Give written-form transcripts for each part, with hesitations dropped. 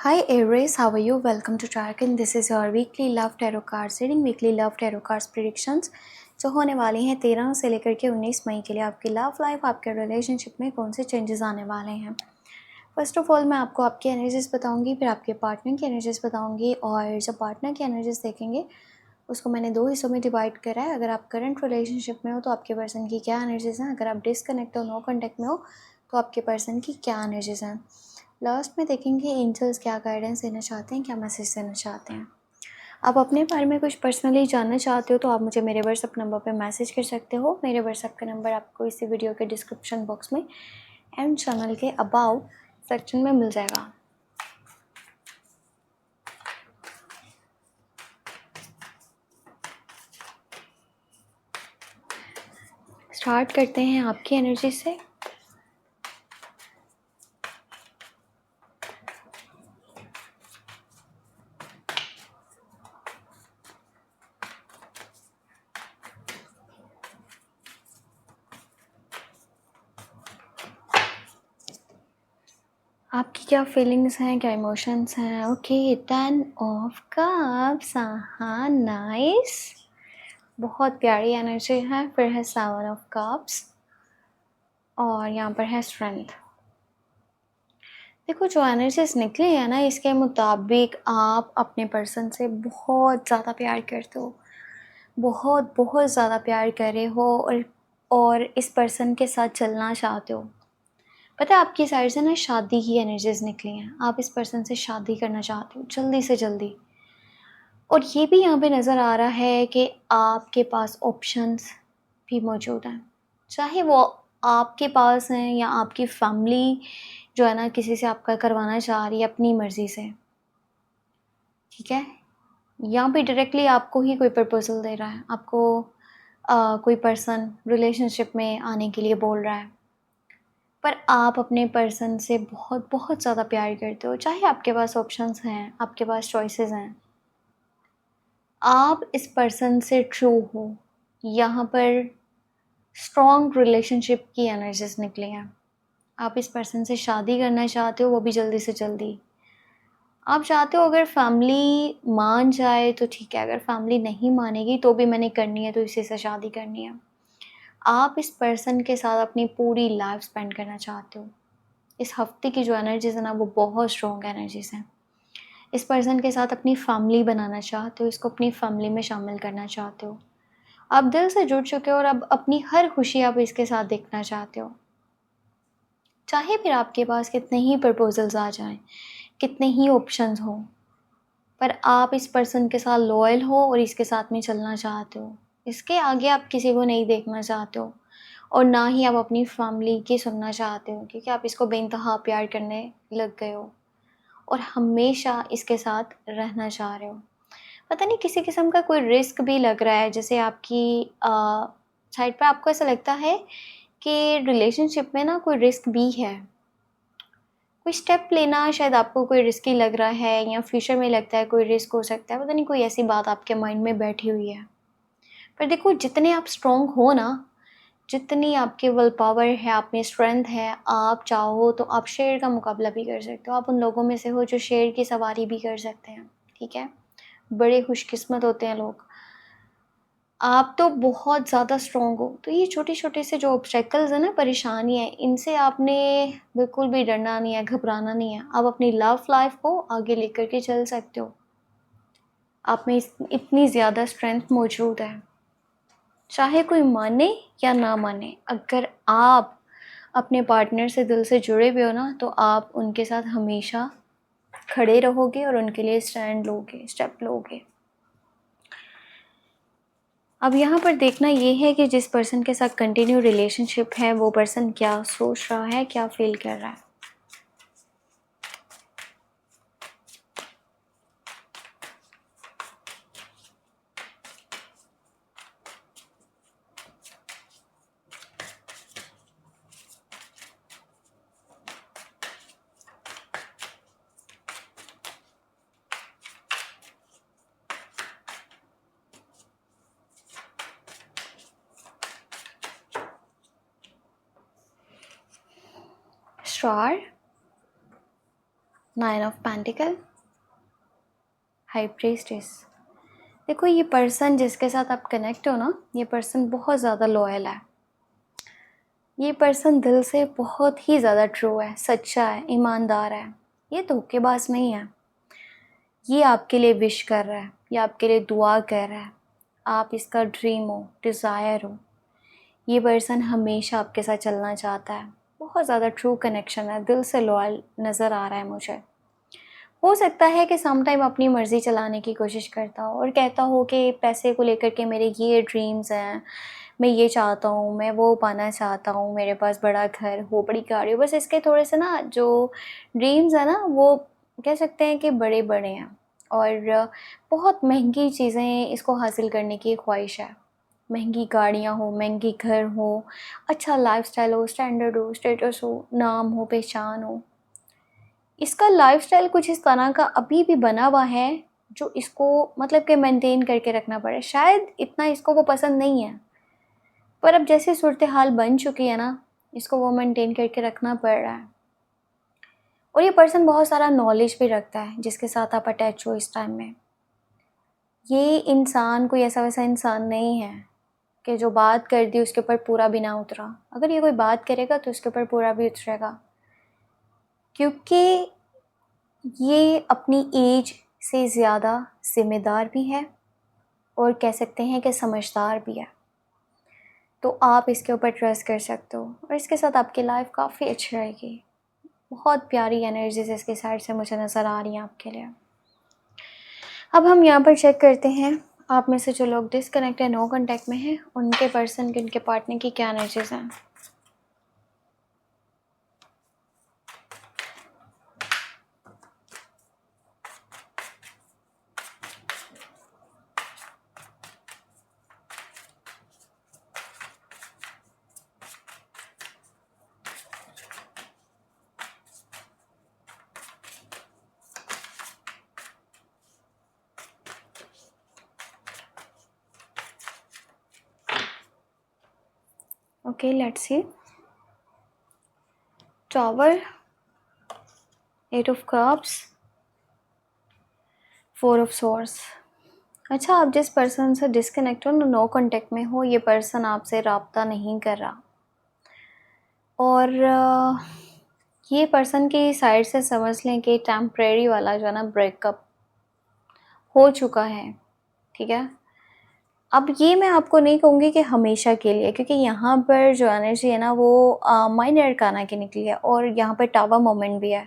Hi Aries, how are you? Welcome to Tarkin. This is your weekly love tarot cards reading, weekly love tarot cards predictions जो होने वाली हैं 13 से लेकर के 19 मई के लिए। आपकी लव लाइफ, आपके रिलेशनशिप में कौन से चेंजेस आने वाले हैं। फर्स्ट ऑफ ऑल मैं आपको आपकी एनर्जीज बताऊंगी, फिर आपके पार्टनर की एनर्जीज बताऊंगी। और जब पार्टनर की एनर्जीज देखेंगे उसको मैंने 2 हिस्सों में डिवाइड करा है। अगर आप करंट रिलेशनशिप में हो तो आपके पर्सन की क्या एनर्जीज हैं, अगर आप डिसकनेक्ट हो, नो कॉन्टैक्ट में हो तो आपके पर्सन की क्या एनर्जीज हैं। लास्ट में देखेंगे एंजल्स क्या गाइडेंस देना चाहते हैं, क्या मैसेज देना चाहते हैं। आप अपने बारे में कुछ पर्सनली जानना चाहते हो तो आप मुझे मेरे व्हाट्सएप नंबर पे मैसेज कर सकते हो। मेरे व्हाट्सएप का नंबर आपको इसी वीडियो के डिस्क्रिप्शन बॉक्स में एंड चैनल के अबाउट सेक्शन में मिल जाएगा। स्टार्ट करते हैं आपकी एनर्जी से। आपकी क्या फीलिंग्स हैं, क्या इमोशंस हैं। ओके, 10 ऑफ कप्स, हाँ नाइस, बहुत प्यारी एनर्जी है। फिर है 7 ऑफ कप्स और यहाँ पर है स्ट्रेंथ। देखो जो एनर्जीज निकली है ना, इसके मुताबिक आप अपने पर्सन से बहुत ज़्यादा प्यार करते हो, बहुत बहुत ज़्यादा प्यार कर रहे हो और इस पर्सन के साथ चलना चाहते हो। पता है आपकी साइड से ना शादी की एनर्जीज निकली हैं। आप इस पर्सन से शादी करना चाहते हो जल्दी से जल्दी। और ये भी यहाँ पे नज़र आ रहा है कि आपके पास ऑप्शंस भी मौजूद हैं, चाहे वो आपके पास हैं या आपकी फैमिली जो है ना किसी से आपका करवाना चाह रही है अपनी मर्ज़ी से। ठीक है, यहाँ पे डायरेक्टली आपको ही कोई प्रपोजल दे रहा है, आपको कोई पर्सन रिलेशनशिप में आने के लिए बोल रहा है। पर आप अपने पर्सन से बहुत बहुत ज़्यादा प्यार करते हो, चाहे आपके पास ऑप्शंस हैं, आपके पास चॉइसेस हैं। आप इस पर्सन से ट्रू हो। यहाँ पर स्ट्रॉन्ग रिलेशनशिप की एनर्जीज निकली हैं। आप इस पर्सन से शादी करना चाहते हो, वो भी जल्दी से जल्दी। आप चाहते हो अगर फैमिली मान जाए तो ठीक है, अगर फैमिली नहीं मानेगी तो भी मैंने करनी है, तो इसी से शादी करनी है। आप इस पर्सन के साथ अपनी पूरी लाइफ स्पेंड करना चाहते हो। इस हफ्ते की जो एनर्जीज है ना वो बहुत स्ट्रॉन्ग एनर्जीज हैं। इस पर्सन के साथ अपनी फैमिली बनाना चाहते हो, इसको अपनी फैमिली में शामिल करना चाहते हो। आप दिल से जुड़ चुके हो और अब अपनी हर खुशी आप इसके साथ देखना चाहते हो। चाहे फिर आपके पास कितने ही प्रपोजल्स आ जाएं, कितने ही ऑप्शंस हो, पर आप इस पर्सन के साथ लॉयल हो और इसके साथ में चलना चाहते हो। इसके आगे आप किसी को नहीं देखना चाहते हो और ना ही आप अपनी फैमिली की सुनना चाहते हो, क्योंकि आप इसको बेइंतहा प्यार करने लग गए हो और हमेशा इसके साथ रहना चाह रहे हो। पता नहीं किसी किस्म का कोई रिस्क भी लग रहा है, जैसे आपकी साइड पर आपको ऐसा लगता है कि रिलेशनशिप में ना कोई रिस्क भी है। कोई स्टेप लेना शायद आपको कोई रिस्की लग रहा है या फ्यूचर में लगता है कोई रिस्क हो सकता है। पता नहीं कोई ऐसी बात आपके माइंड में बैठी हुई है। पर देखो जितने आप स्ट्रॉन्ग हो ना, जितनी आपके विल पावर है, आप में स्ट्रेंथ है, आप चाहो तो आप शेर का मुकाबला भी कर सकते हो। आप उन लोगों में से हो जो शेर की सवारी भी कर सकते हैं। ठीक है, बड़े खुशकिस्मत होते हैं लोग। आप तो बहुत ज़्यादा स्ट्रॉन्ग हो। तो ये छोटे-छोटे से जो ऑब्स्टेकल्स हैं ना, परेशानियाँ हैं, इनसे आपने बिल्कुल भी डरना नहीं है, घबराना नहीं है। आप अपनी लव लाइफ़ को आगे लेकर के चल सकते हो। आप में इस इतनी ज़्यादा स्ट्रेंथ मौजूद है। चाहे कोई माने या ना माने, अगर आप अपने पार्टनर से दिल से जुड़े हुए हो ना, तो आप उनके साथ हमेशा खड़े रहोगे और उनके लिए स्टैंड लोगे, स्टेप लोगे। अब यहाँ पर देखना ये है कि जिस पर्सन के साथ कंटिन्यू रिलेशनशिप है वो पर्सन क्या सोच रहा है, क्या फील कर रहा है। Star, nine of pentacle, high priestess. देखो ये पर्सन जिसके साथ आप कनेक्ट हो ना, ये पर्सन बहुत ज़्यादा लॉयल है। ये पर्सन दिल से बहुत ही ज़्यादा ट्रू है, सच्चा है, ईमानदार है। ये धोखेबाज नहीं है। ये आपके लिए विश कर रहा है, ये आपके लिए दुआ कर रहा है। आप इसका ड्रीम हो, डिज़ायर हो। ये पर्सन हमेशा आपके साथ चलना चाहता है। बहुत ज़्यादा ट्रू कनेक्शन है, दिल से लॉयल नज़र आ रहा है मुझे। हो सकता है कि सम टाइम अपनी मर्ज़ी चलाने की कोशिश करता हो और कहता हो कि पैसे को लेकर के मेरे ये ड्रीम्स हैं, मैं ये चाहता हूँ, मैं वो पाना चाहता हूँ, मेरे पास बड़ा घर हो, बड़ी गाड़ी हो। बस इसके थोड़े से ना जो ड्रीम्स हैं ना, वो कह सकते हैं कि बड़े-बड़े हैं और बहुत महँगी चीज़ें इसको हासिल करने की ख्वाहिश है। महँगी गाड़ियाँ हो, महँगे घर हो, अच्छा लाइफ़स्टाइल हो, स्टैंडर्ड हो, स्टेटस हो, नाम हो, पहचान हो। इसका लाइफ़स्टाइल कुछ इस तरह का अभी भी बना हुआ है जो इसको मतलब कि मेंटेन करके रखना पड़े। शायद इतना इसको वो पसंद नहीं है, पर अब जैसे सूरत हाल बन चुकी है ना, इसको वो मेंटेन करके रखना पड़ रहा है। और ये पर्सन बहुत सारा नॉलेज भी रखता है जिसके साथ आप अटैच हो इस टाइम में। ये इंसान कोई ऐसा-वैसा इंसान नहीं है कि जो बात कर दी उसके ऊपर पूरा भी ना उतरा। अगर ये कोई बात करेगा तो उसके ऊपर पूरा भी उतरेगा, क्योंकि ये अपनी एज से ज़्यादा ज़िम्मेदार भी है और कह सकते हैं कि समझदार भी है। तो आप इसके ऊपर ट्रस्ट कर सकते हो और इसके साथ आपकी लाइफ काफ़ी अच्छी रहेगी। बहुत प्यारी एनर्जीज इसकी साइड से मुझे नज़र आ रही हैं आपके लिए। अब हम यहाँ पर चेक करते हैं आप में से जो लोग डिसकनेक्ट है, नो कॉन्टैक्ट में हैं, उनके पर्सन की, उनके पार्टनर की क्या एनर्जीज हैं। Okay, let's see. Tower, 8 of cups, 4 of swords. अच्छा, आप जिस पर्सन से डिसकनेक्ट हो, नो कॉन्टैक्ट में हो, ये पर्सन आपसे रब्ता नहीं कर रहा और ये पर्सन की साइड से समझ लें कि टेम्परेरी वाला जो है ना ब्रेकअप हो चुका है, ठीक है। अब ये मैं आपको नहीं कहूँगी कि हमेशा के लिए, क्योंकि यहाँ पर जो एनर्जी है ना वो माइनर अरकाना की निकली है और यहाँ पर टावर मोमेंट भी है।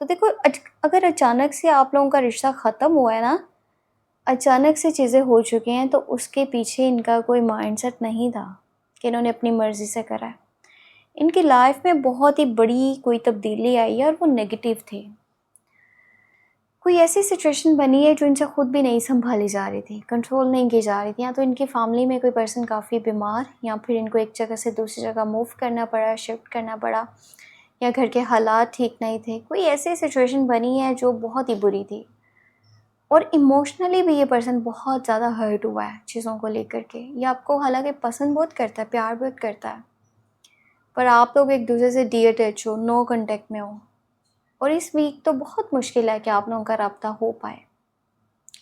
तो देखो अगर अचानक से आप लोगों का रिश्ता ख़त्म हुआ है ना, अचानक से चीज़ें हो चुकी हैं, तो उसके पीछे इनका कोई माइंडसेट नहीं था कि इन्होंने अपनी मर्ज़ी से करा है। इनकी लाइफ में बहुत ही बड़ी कोई तब्दीली आई है और वो नेगेटिव थी। कोई ऐसी सिचुएशन बनी है जो इनसे खुद भी नहीं संभाली जा रही थी, कंट्रोल नहीं की जा रही थी। या तो इनकी फैमिली में कोई पर्सन काफ़ी बीमार, या फिर इनको एक जगह से दूसरी जगह मूव करना पड़ा, शिफ्ट करना पड़ा, या घर के हालात ठीक नहीं थे। कोई ऐसी सिचुएशन बनी है जो बहुत ही बुरी थी और इमोशनली भी ये पर्सन बहुत ज़्यादा हर्ट हुआ है चीज़ों को लेकर के। ये आपको हालांकि पसंद बहुत करता है, प्यार बहुत करता है, पर आप लोग एक दूसरे से डी अटैच हो, नो कॉन्टेक्ट में हो और इस वीक तो बहुत मुश्किल है कि आप लोगों का रब्ता हो पाए।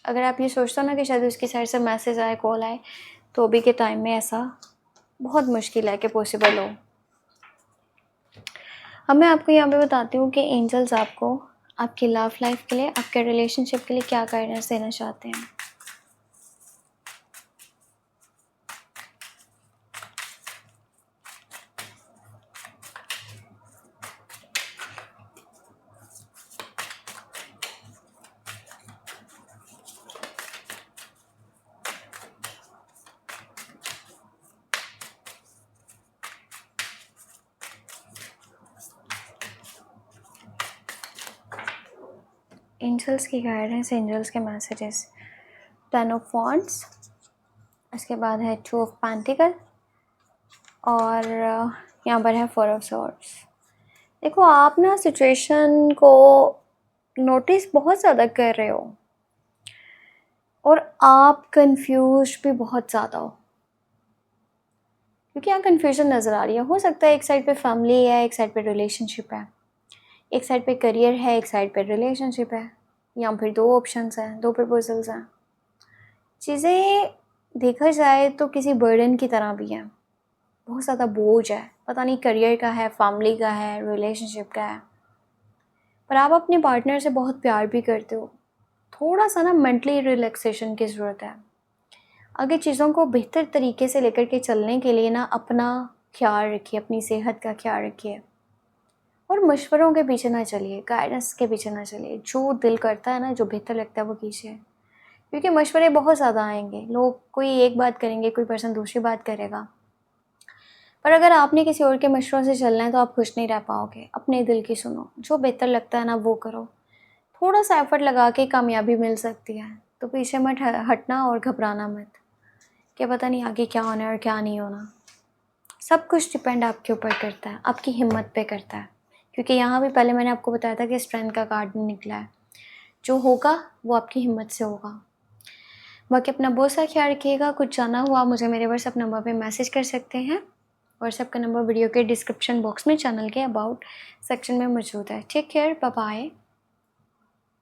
अगर आप ये सोचते हो ना कि शायद उसकी साइड से मैसेज आए, कॉल आए, तो अभी के टाइम में ऐसा बहुत मुश्किल है कि पॉसिबल हो। अब मैं आपको यहाँ पे बताती हूँ कि एंजल्स आपको आपकी लव लाइफ के लिए, आपके रिलेशनशिप के लिए क्या गाइडेंस देना चाहते हैं। एंजल्स की गाइडेंस, एंजल्स के मैसेजेस, 10 ऑफ वॉन्ड्स, इसके बाद है 2 ऑफ पेंटिकल और यहाँ पर है 4 ऑफ सॉर्ड्स। देखो आप ना सिचुएशन को नोटिस बहुत ज़्यादा कर रहे हो और आप कंफ्यूज भी बहुत ज़्यादा हो, क्योंकि यहाँ कन्फ्यूजन नज़र आ रही है। हो सकता है एक साइड पे फैमिली है, एक साइड पे रिलेशनशिप है, एक साइड पे करियर है, एक साइड पे रिलेशनशिप है, या फिर 2 ऑप्शंस हैं, 2 प्रपोजल्स हैं। चीज़ें देखा जाए तो किसी बर्डन की तरह भी हैं, बहुत ज़्यादा बोझ है, पता नहीं करियर का है, फैमिली का है, रिलेशनशिप का है, पर आप अपने पार्टनर से बहुत प्यार भी करते हो। थोड़ा सा ना मेंटली रिलैक्सेशन की ज़रूरत है। आगे चीज़ों को बेहतर तरीके से लेकर के चलने के लिए ना अपना ख्याल रखिए, अपनी सेहत का ख्याल रखिए, और मशवरों के पीछे ना चलिए, गाइडेंस के पीछे ना चलिए। जो दिल करता है ना, जो बेहतर लगता है वो कीजिए, क्योंकि मशवरे बहुत ज़्यादा आएंगे। लोग कोई एक बात करेंगे, कोई पर्सन दूसरी बात करेगा, पर अगर आपने किसी और के मशवरों से चलना है तो आप खुश नहीं रह पाओगे। अपने दिल की सुनो, जो बेहतर लगता है ना वो करो। थोड़ा सा एफर्ट लगा के कामयाबी मिल सकती है, तो पीछे मत हटना और घबराना मत, क्या पता नहीं आगे क्या होना है और क्या नहीं होना। सब कुछ डिपेंड आपके ऊपर करता है, आपकी हिम्मत पे करता है, क्योंकि यहाँ भी पहले मैंने आपको बताया था कि स्ट्रेंथ का कार्ड निकला है। जो होगा वो आपकी हिम्मत से होगा। बाकी अपना बहुत सा ख्याल रखिएगा। कुछ जाना हुआ मुझे मेरे व्हाट्सएप नंबर पे मैसेज कर सकते हैं। व्हाट्सएप का नंबर वीडियो के डिस्क्रिप्शन बॉक्स में चैनल के अबाउट सेक्शन में मौजूद है। Take care, bye bye.